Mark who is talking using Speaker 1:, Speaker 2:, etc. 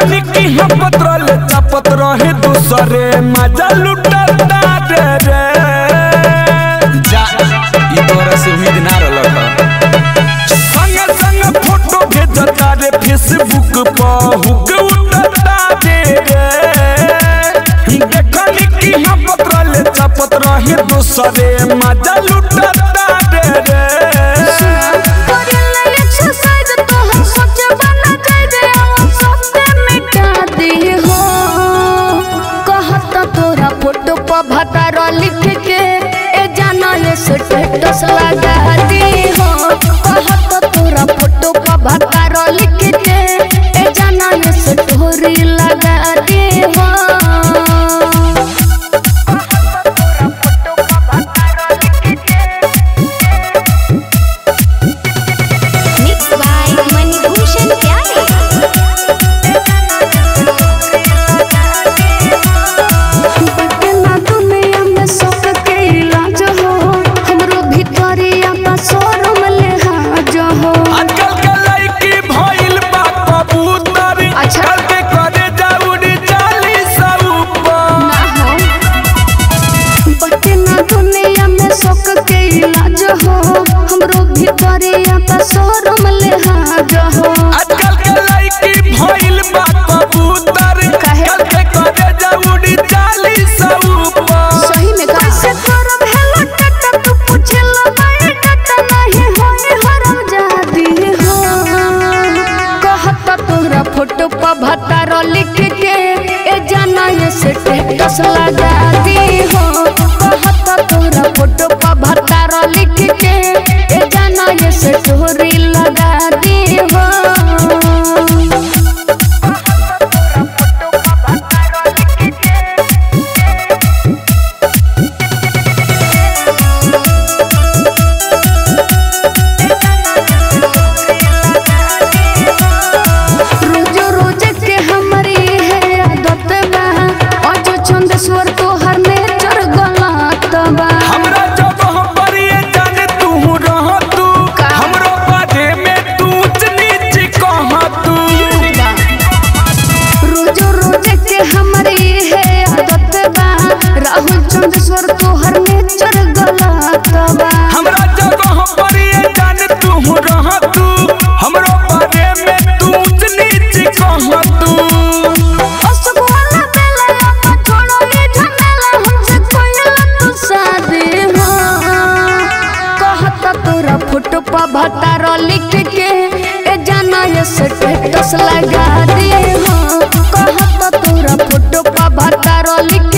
Speaker 1: देखनी की हम पत्रल चपत रहे दूसरे मजा लुटता रे जा ई तोरा से उम्मीद ना रहल संग संग फोटो भेजता रे फेसबुक पर हुक उठता रे देखनी की हम पत्रल चपत रहे दूसरे मजा लुटता रे
Speaker 2: भतार लिख के ए जाना ये स्टेटस लगा दी हो कहत तोरा फोटो पर भतार लिख के ए जाना ये स्टोरी लगा दी हो मिक्स बाय मणिभूषण प्यारे हमरो भितरिया पर शोरूम ले हाजो हो
Speaker 1: आजकल के लड़की भइल बा कबूतर कल के करे जाउडी चाली सब
Speaker 2: सही में कैसे करब हेलो टट तू पूछला मैं टट नहीं होए हरम जादी हो कहत तोरा फोटो पर भतार लिख के ए जाना ये स्टेटस लगा दी हो कहत तोरा फोटो पर भतार लिख के ए जाना ये स्टोरी लगा दी हो रोज रोज के हमारी है आदत बा अजो चंदेश्वर तोहर में चढ़ गलत बा
Speaker 1: हमरा जब हम परिए जाने तू रह तू हमरो बारे में तू नीच कह तू
Speaker 2: रोज रोज के हमारी है आदत बा राहुल चंदेश्वर तोहर में चढ़ गलत बा
Speaker 1: हमरा जब हम परिए जाने तू रह तू हमरो बारे में तू नीच कह तू
Speaker 2: असगोला बेला का छोड़ो ये झमेला हमसे कोई तू शादी हो कहत तोरा फोटो पर भतार लिख के ए जाना ये स्टेटस लगा दी हो कहत तोरा फोटो पर भतार लिख